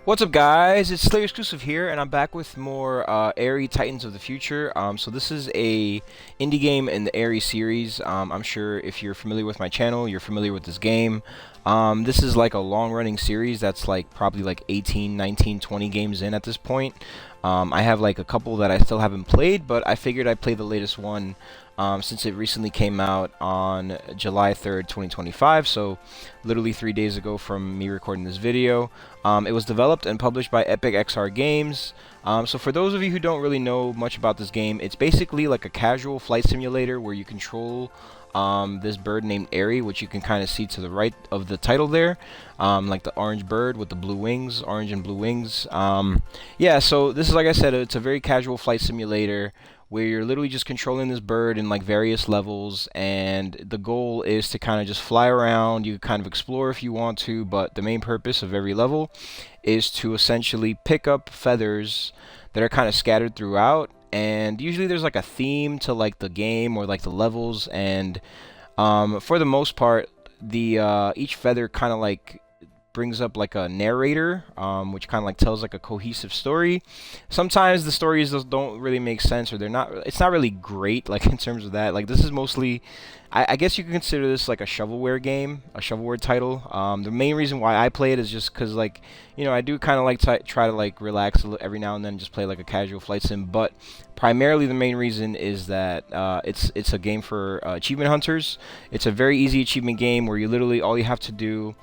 What's up, guys? It's Slayer Exclusive here, and I'm back with more AERY Titans of the Future. So this is a indie game in the AERY series. I'm sure if you're familiar with my channel, you're familiar with this game. This is like a long-running series that's like probably like 18, 19, 20 games in at this point. I have like a couple that I still haven't played, but I figured I'd play the latest one since it recently came out on July 3rd, 2025, so literally 3 days ago from me recording this video. It was developed and published by EpiXR Games. So for those of you who don't really know much about this game, it's basically like a casual flight simulator where you control this bird named AERY, which you can kind of see to the right of the title there, like the orange bird with the blue wings, orange and blue wings. Yeah, so this is, like I said, it's a very casual flight simulator where you're literally just controlling this bird in like various levels, and the goal is to kind of just fly around. You kind of explore if you want to, but the main purpose of every level is to essentially pick up feathers that are kind of scattered throughout. And usually there's like a theme to like the game or like the levels, and for the most part, the each feather kind of like brings up like a narrator, which kind of like tells like a cohesive story. Sometimes the stories don't really make sense, or it's not really great, like in terms of that. Like this is mostly, I guess you can consider this like a shovelware game, a shovelware title. The main reason why I play it is just because, like, you know, I do kind of like try to like relax every now and then, just play like a casual flight sim. But primarily the main reason is that it's a game for achievement hunters. It's a very easy achievement game where you literally all you have to do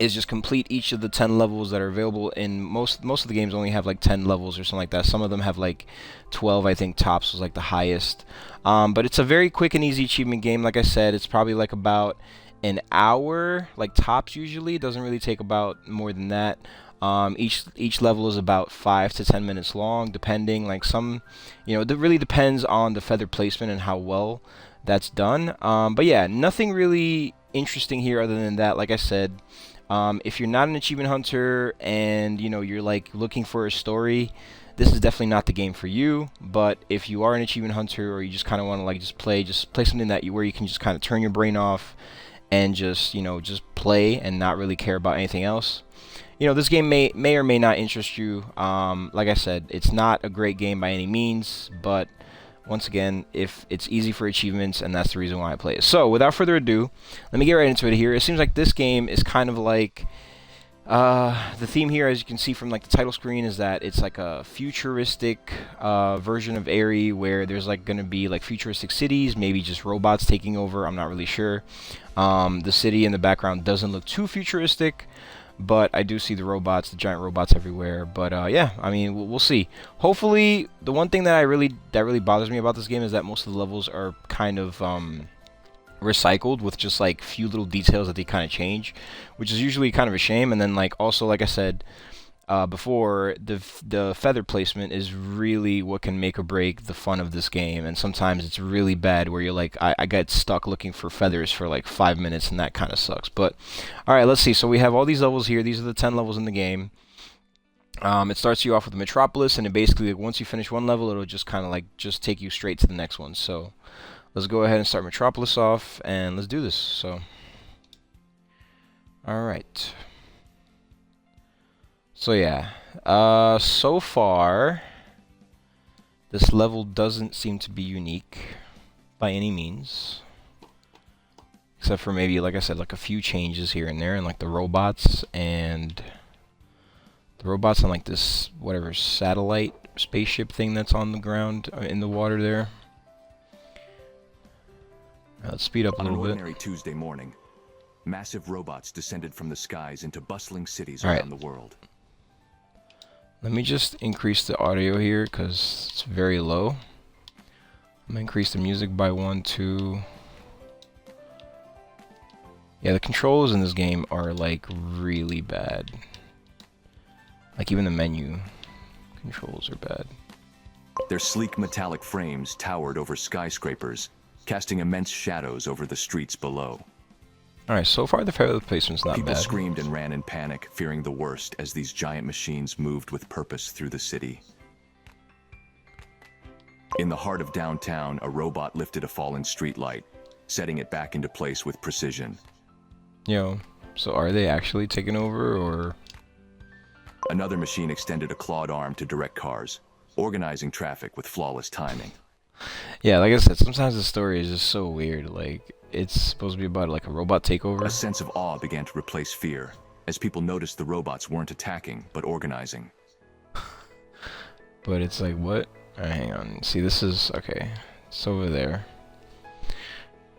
is just complete each of the 10 levels that are available. In most of the games only have like 10 levels or something like that. Some of them have like 12, I think tops was like the highest. But it's a very quick and easy achievement game. Like I said, it's probably like about an hour, like tops usually. It doesn't really take about more than that. Each level is about 5 to 10 minutes long, depending. Like some, you know, it really depends on the feather placement and how well that's done. But yeah, nothing really interesting here other than that. Like I said, if you're not an achievement hunter and you know you're like looking for a story, this is definitely not the game for you. But if you are an achievement hunter, or you just kind of want to like just play something where you can just kind of turn your brain off and just, you know, just play and not really care about anything else, you know, this game may or may not interest you. Like I said, it's not a great game by any means, but once again, if it's easy for achievements, and that's the reason why I play it. So without further ado, let me get right into it here. It seems like this game is kind of like the theme here, as you can see from like the title screen, is that it's like a futuristic version of AERY, where there's like going to be like futuristic cities, maybe just robots taking over. I'm not really sure. The city in the background doesn't look too futuristic, but I do see the robots, the giant robots everywhere. But yeah, I mean, we'll see. Hopefully, the one thing that really bothers me about this game is that most of the levels are kind of recycled, with just like few little details that they kind of change, which is usually kind of a shame. And then like also, like I said before, the feather placement is really what can make or break the fun of this game. And sometimes it's really bad, where you're like, I get stuck looking for feathers for like 5 minutes, and that kind of sucks. But all right, let's see. So we have all these levels here. These are the 10 levels in the game. It starts you off with the Metropolis, and it basically, like, once you finish one level, it'll just kind of like just take you straight to the next one. So let's go ahead and start Metropolis off, and let's do this. So all right. So yeah, so far, this level doesn't seem to be unique by any means, except for maybe, like I said, like a few changes here and there, and like the robots on like this whatever satellite spaceship thing that's on the ground in the water there. Let's speed up a little bit. On an ordinary Tuesday morning, massive robots descended from the skies into bustling cities All right. around the world. Let me just increase the audio here because it's very low. I'm gonna increase the music by 1, 2. Yeah, the controls in this game are like really bad. Like even the menu controls are bad. Their sleek metallic frames towered over skyscrapers, casting immense shadows over the streets below. Alright, so far the feather placement's not People bad. screamed and ran in panic, fearing the worst as these giant machines moved with purpose through the city. In the heart of downtown, a robot lifted a fallen streetlight, setting it back into place with precision. Yo, so are they actually taking over, or Another machine extended a clawed arm to direct cars, organizing traffic with flawless timing. Yeah, like I said, sometimes the story is just so weird. Like, it's supposed to be about like a robot takeover. A sense of awe began to replace fear, as people noticed the robots weren't attacking, but organizing. But it's like, what? Alright, hang on. See, this is, okay. It's over there.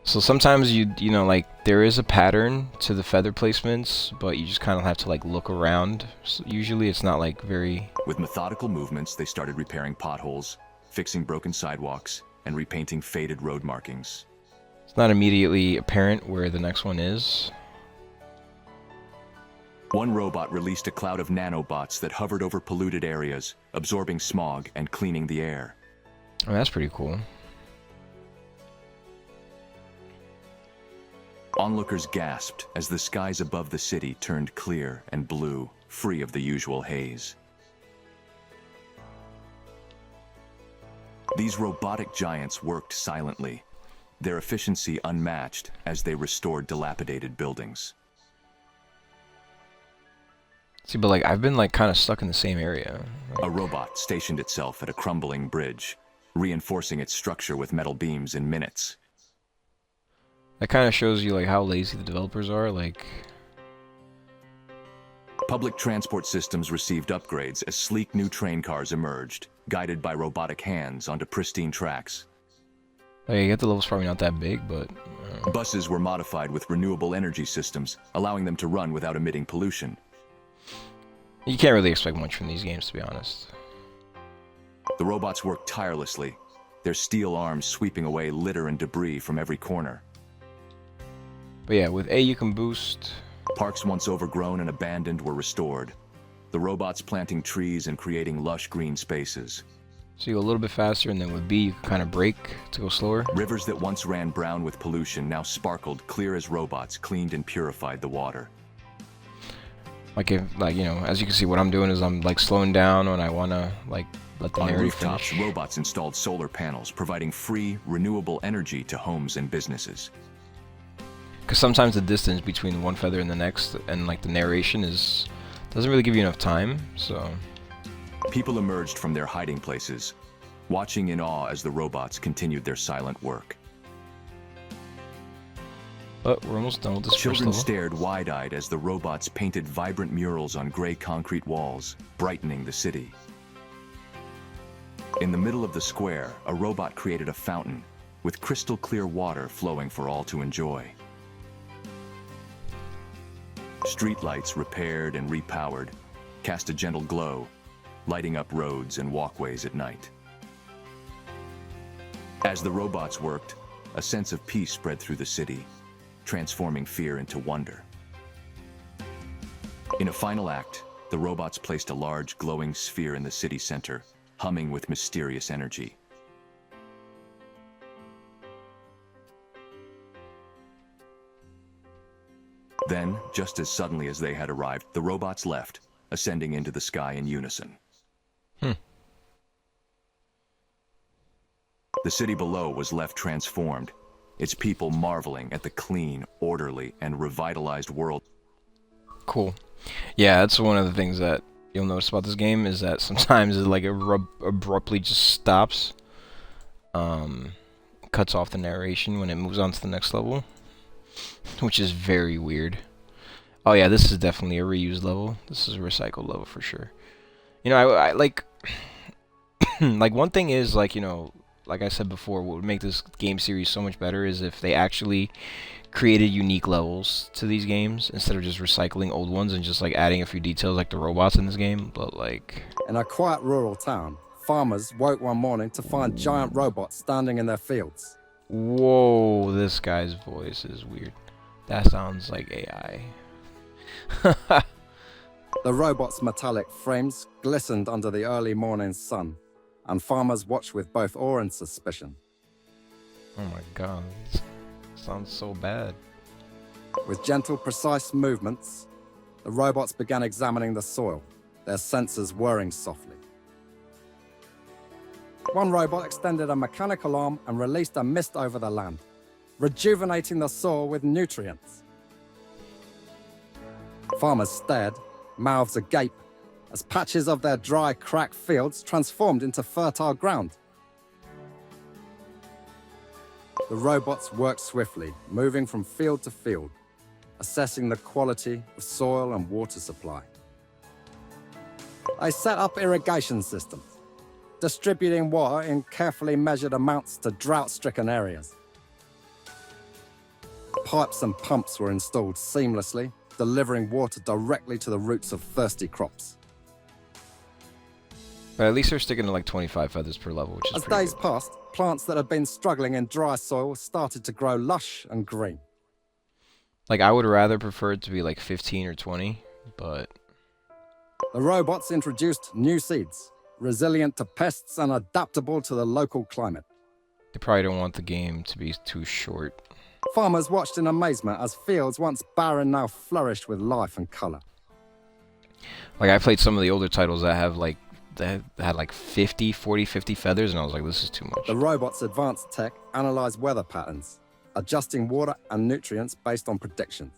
So sometimes you know, like, there is a pattern to the feather placements, but you just kind of have to, like, look around. So usually it's not, like, very... With methodical movements, they started repairing potholes, fixing broken sidewalks, and repainting faded road markings. It's not immediately apparent where the next one is. One robot released a cloud of nanobots that hovered over polluted areas, absorbing smog and cleaning the air. Oh, that's pretty cool. Onlookers gasped as the skies above the city turned clear and blue, free of the usual haze. These robotic giants worked silently, their efficiency unmatched as they restored dilapidated buildings. See, but like, I've been like kind of stuck in the same area. A robot stationed itself at a crumbling bridge, reinforcing its structure with metal beams in minutes. That kind of shows you like how lazy the developers are. Like, Public transport systems received upgrades as sleek new train cars emerged, guided by robotic hands onto pristine tracks. I get the level's probably not that big, but... Buses were modified with renewable energy systems, allowing them to run without emitting pollution. You can't really expect much from these games, to be honest. The robots worked tirelessly, their steel arms sweeping away litter and debris from every corner. But yeah, with A you can boost... Parks once overgrown and abandoned were restored, the robots planting trees and creating lush green spaces. So you go a little bit faster, and then with B you can kind of brake to go slower. Rivers that once ran brown with pollution now sparkled clear as robots cleaned and purified the water. Like, if, like, you know, as you can see, what I'm doing is I'm like slowing down when I want to like let the narrator rooftops, finish. robots installed solar panels, providing free, renewable energy to homes and businesses. Because sometimes the distance between one feather and the next, and like the narration doesn't really give you enough time. So People emerged from their hiding places, watching in awe as the robots continued their silent work. but we're almost done with this first Children level. stared wide-eyed as the robots painted vibrant murals on gray concrete walls, brightening the city. In the middle of the square, a robot created a fountain, with crystal clear water flowing for all to enjoy. Streetlights repaired and repowered, cast a gentle glow, lighting up roads and walkways at night. As the robots worked, a sense of peace spread through the city, transforming fear into wonder. In a final act, the robots placed a large glowing sphere in the city center, humming with mysterious energy. Then, just as suddenly as they had arrived, the robots left, ascending into the sky in unison. The city below was left transformed, its people marveling at the clean, orderly, and revitalized world. Cool. Yeah, that's one of the things that you'll notice about this game, is that sometimes it like abruptly just stops, cuts off the narration when it moves on to the next level, which is very weird. Oh yeah, this is definitely a reused level. This is a recycled level for sure. You know, I like like one thing is, like, you know, like I said before, what would make this game series so much better is if they actually created unique levels to these games instead of just recycling old ones and just like adding a few details like the robots in this game. But like, in a quiet rural town, farmers woke one morning to find giant robots standing in their fields. whoa, this guy's voice is weird. That sounds like AI. The robots' metallic frames glistened under the early morning sun, and farmers watched with both awe and suspicion. Oh my god, this sounds so bad. With gentle, precise movements, the robots began examining the soil, their sensors whirring softly. One robot extended a mechanical arm and released a mist over the land, rejuvenating the soil with nutrients. Farmers stared, mouths agape, as patches of their dry, cracked fields transformed into fertile ground. The robots worked swiftly, moving from field to field, assessing the quality of soil and water supply. They set up irrigation systems, distributing water in carefully measured amounts to drought-stricken areas. Pipes and pumps were installed seamlessly, delivering water directly to the roots of thirsty crops. But at least they're sticking to like 25 feathers per level, which is As pretty days good. passed, plants that had been struggling in dry soil started to grow lush and green. Like, I would rather prefer it to be like 15 or 20, but The robots introduced new seeds, resilient to pests and adaptable to the local climate. they probably don't want the game to be too short. Farmers watched in amazement as fields once barren now flourished with life and color. Like, I played some of the older titles that have like that had like 50 feathers, and I was like, this is too much. The robots' advanced tech analyzed weather patterns, adjusting water and nutrients based on predictions.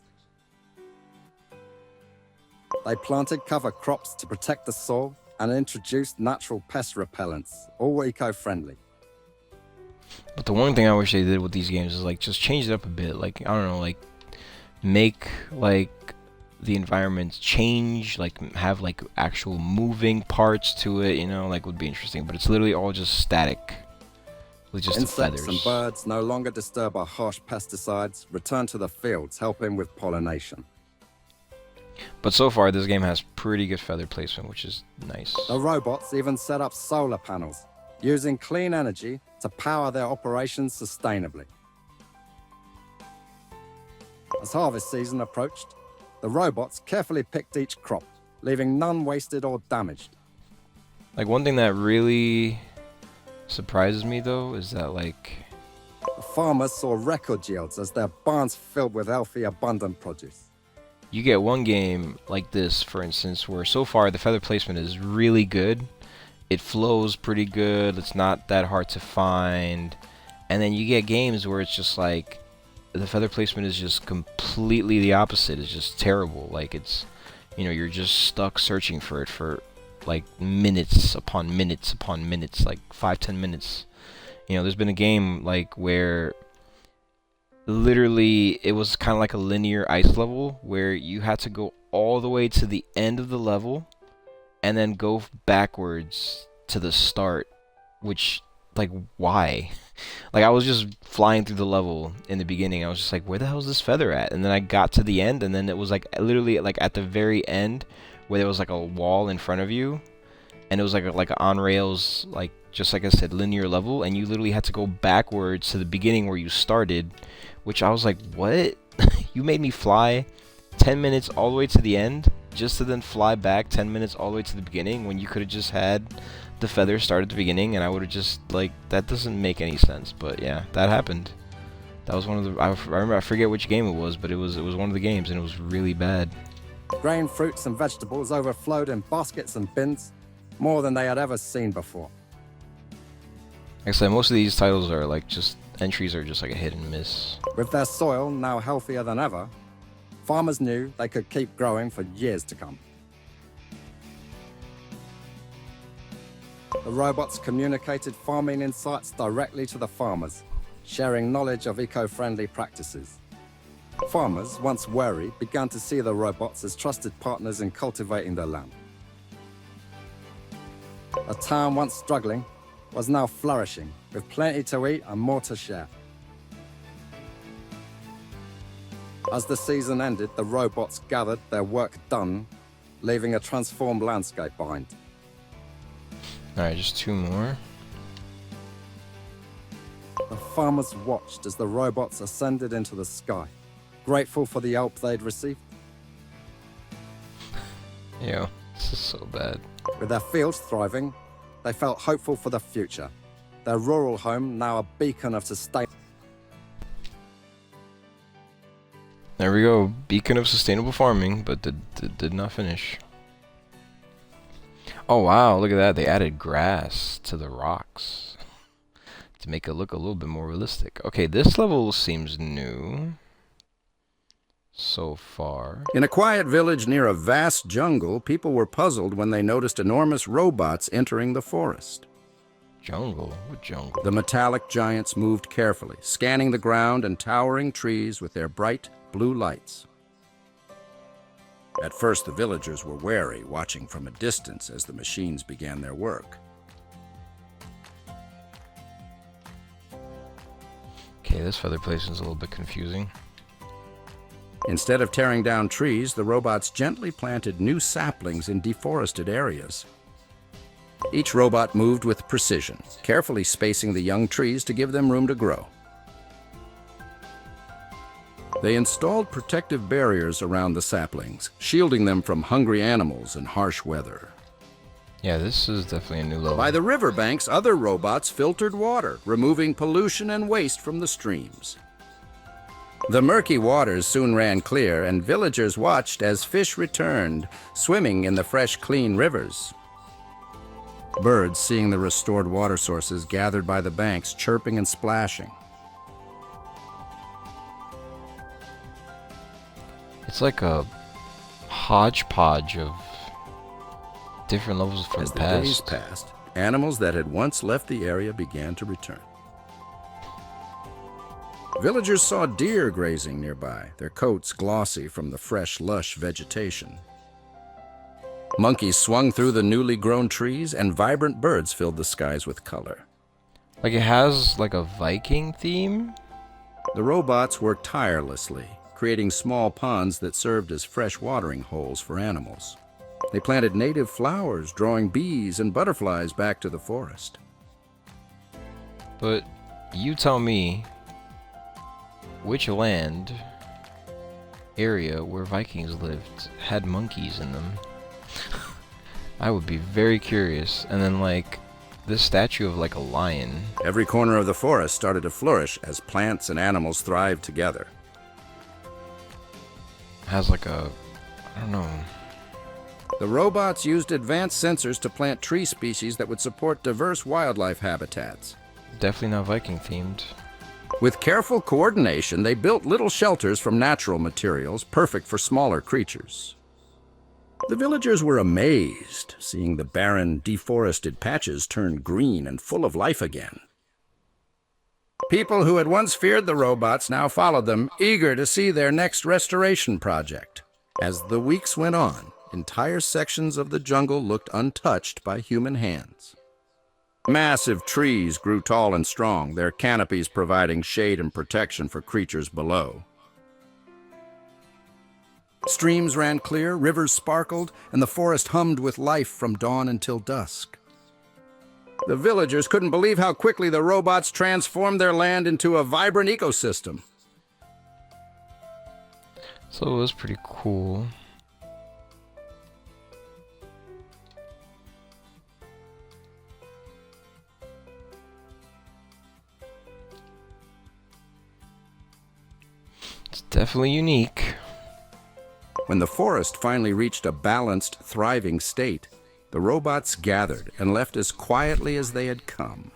They planted cover crops to protect the soil and introduced natural pest repellents, all eco-friendly. But the one thing I wish they did with these games is like just change it up a bit. Like, I don't know, like make like the environments change, like have like actual moving parts to it, you know, like would be interesting. But it's literally all just static with just the Insects feathers. and birds, no longer disturbed by harsh pesticides, return to the fields, helping with pollination. But so far, this game has pretty good feather placement, which is nice. The robots even set up solar panels, using clean energy to power their operations sustainably. As harvest season approached, the robots carefully picked each crop, leaving none wasted or damaged. Like, one thing that really surprises me, though, is that, like, The farmers saw record yields as their barns filled with healthy, abundant produce. you get one game like this, for instance, where so far the feather placement is really good. It flows pretty good. It's not that hard to find. And then you get games where it's just like the feather placement is just completely the opposite. It's just terrible. Like, it's, you know, you're just stuck searching for it for like minutes upon minutes upon minutes, like 5-10 minutes. You know, there's been a game like where literally it was kind of like a linear ice level where you had to go all the way to the end of the level and then go backwards to the start, which, like, why? Like, I was just flying through the level in the beginning. I was just like, where the hell is this feather at? And then I got to the end, and then it was like literally like at the very end where there was like a wall in front of you, and it was like a on rails, like, just like I said, linear level, and you literally had to go backwards to the beginning where you started, which I was like, what? You made me fly 10 minutes all the way to the end just to then fly back 10 minutes all the way to the beginning when you could have just had the feather start at the beginning, and I would have just, like, that doesn't make any sense. But yeah, that happened. That was one of the, I remember, I forget which game it was, but it was one of the games, and it was really bad. Grain, fruits, and vegetables overflowed in baskets and bins, more than they had ever seen before. Like I said, most of these titles are like just, entries are just like a hit and miss. With their soil now healthier than ever, farmers knew they could keep growing for years to come. The robots communicated farming insights directly to the farmers, sharing knowledge of eco-friendly practices. Farmers, once wary, began to see the robots as trusted partners in cultivating their land. A town once struggling was now flourishing, with plenty to eat and more to share. As the season ended, the robots gathered their work done, leaving a transformed landscape behind. Alright, just two more. The farmers watched as the robots ascended into the sky, grateful for the help they'd received. Yo, this is so bad. With their fields thriving, they felt hopeful for the future. Their rural home now a beacon of sustain. There we go, beacon of sustainable farming, but did not finish. Oh wow, look at that, they added grass to the rocks to make it look a little bit more realistic. Okay, this level seems new. so far. In a quiet village near a vast jungle, people were puzzled when they noticed enormous robots entering the forest. Jungle? What jungle? The metallic giants moved carefully, scanning the ground and towering trees with their bright blue lights. At first, the villagers were wary, watching from a distance as the machines began their work. Okay, this feather placement is a little bit confusing. Instead of tearing down trees, the robots gently planted new saplings in deforested areas. Each robot moved with precision, carefully spacing the young trees to give them room to grow. They installed protective barriers around the saplings, shielding them from hungry animals and harsh weather. Yeah, this is definitely a new level. By the riverbanks, other robots filtered water, removing pollution and waste from the streams. The murky waters soon ran clear, and villagers watched as fish returned, swimming in the fresh, clean rivers. Birds, seeing the restored water sources, gathered by the banks, chirping and splashing. It's like a hodgepodge of different levels from As the the past. days passed, animals that had once left the area began to return. Villagers saw deer grazing nearby, their coats glossy from the fresh, lush vegetation. Monkeys swung through the newly grown trees, and vibrant birds filled the skies with color. Like it has like a Viking theme. The robots worked tirelessly, creating small ponds that served as fresh watering holes for animals. They planted native flowers, drawing bees and butterflies back to the forest. But you tell me which land area where Vikings lived had monkeys in them. I would be very curious. And then like this statue of like a lion. Every corner of the forest started to flourish as plants and animals thrived together. Has like a, I don't know. The robots used advanced sensors to plant tree species that would support diverse wildlife habitats. Definitely not Viking themed. With careful coordination, they built little shelters from natural materials, perfect for smaller creatures. The villagers were amazed, seeing the barren, deforested patches turn green and full of life again. People who had once feared the robots now followed them, eager to see their next restoration project. As the weeks went on, entire sections of the jungle looked untouched by human hands. Massive trees grew tall and strong, their canopies providing shade and protection for creatures below. Streams ran clear, rivers sparkled, and the forest hummed with life from dawn until dusk. The villagers couldn't believe how quickly the robots transformed their land into a vibrant ecosystem. So it was pretty cool. It's definitely unique. When the forest finally reached a balanced, thriving state, the robots gathered and left as quietly as they had come.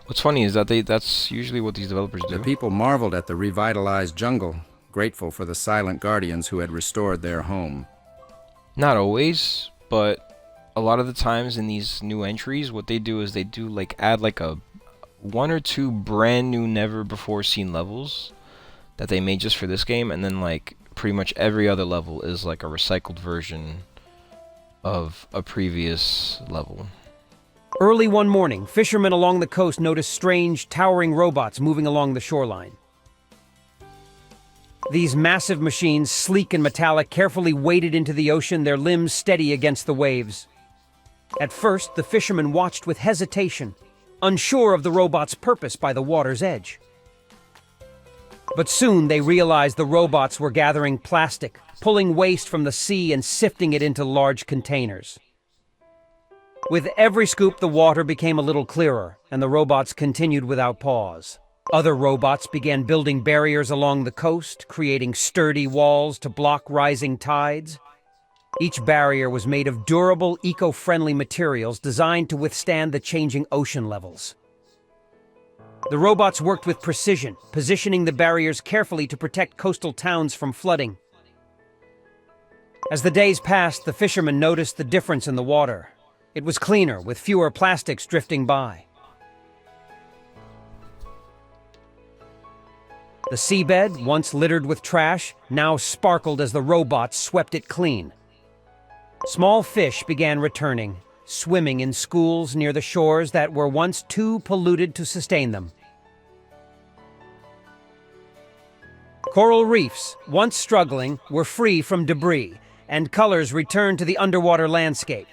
What's funny is that that's usually what these developers do. The people marveled at the revitalized jungle, grateful for the silent guardians who had restored their home. Not always, but a lot of the times in these new entries, what they do is they do like add like a 1 or 2 brand new, never before seen levels that they made just for this game, and then like pretty much every other level is like a recycled version of a previous level. Early one morning, fishermen along the coast noticed strange, towering robots moving along the shoreline. These massive machines, sleek and metallic, carefully waded into the ocean, their limbs steady against the waves. At first, the fishermen watched with hesitation, unsure of the robots' purpose by the water's edge. But soon they realized the robots were gathering plastic, pulling waste from the sea and sifting it into large containers. With every scoop, the water became a little clearer, and the robots continued without pause. Other robots began building barriers along the coast, creating sturdy walls to block rising tides. Each barrier was made of durable, eco-friendly materials designed to withstand the changing ocean levels. The robots worked with precision, positioning the barriers carefully to protect coastal towns from flooding. As the days passed, the fishermen noticed the difference in the water. It was cleaner, with fewer plastics drifting by. The seabed, once littered with trash, now sparkled as the robots swept it clean. Small fish began returning, swimming in schools near the shores that were once too polluted to sustain them. Coral reefs, once struggling, were free from debris, and colors returned to the underwater landscape.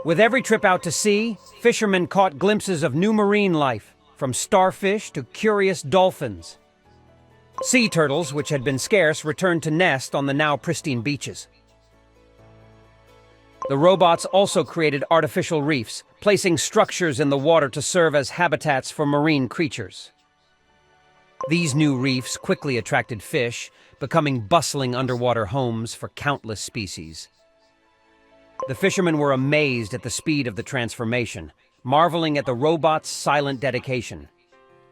With every trip out to sea, fishermen caught glimpses of new marine life, from starfish to curious dolphins. Sea turtles, which had been scarce, returned to nest on the now pristine beaches. The robots also created artificial reefs, placing structures in the water to serve as habitats for marine creatures. These new reefs quickly attracted fish, becoming bustling underwater homes for countless species. The fishermen were amazed at the speed of the transformation, marveling at the robots' silent dedication.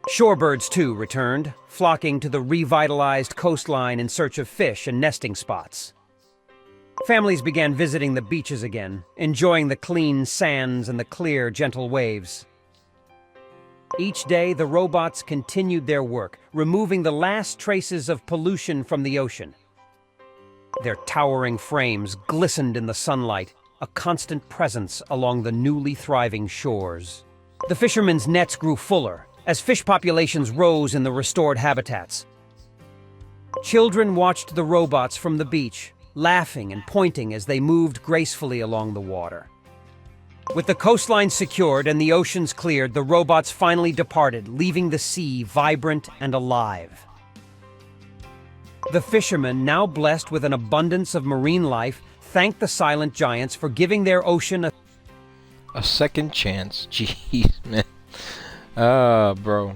Shorebirds, too, returned, flocking to the revitalized coastline in search of fish and nesting spots. Families began visiting the beaches again, enjoying the clean sands and the clear, gentle waves. Each day, the robots continued their work, removing the last traces of pollution from the ocean. Their towering frames glistened in the sunlight, a constant presence along the newly thriving shores. The fishermen's nets grew fuller, as fish populations rose in the restored habitats. Children watched the robots from the beach, laughing and pointing as they moved gracefully along the water. With the coastline secured and the oceans cleared, the robots finally departed, leaving the sea vibrant and alive. The fishermen, now blessed with an abundance of marine life, thanked the silent giants for giving their ocean a second chance. Jeez, man. Bro.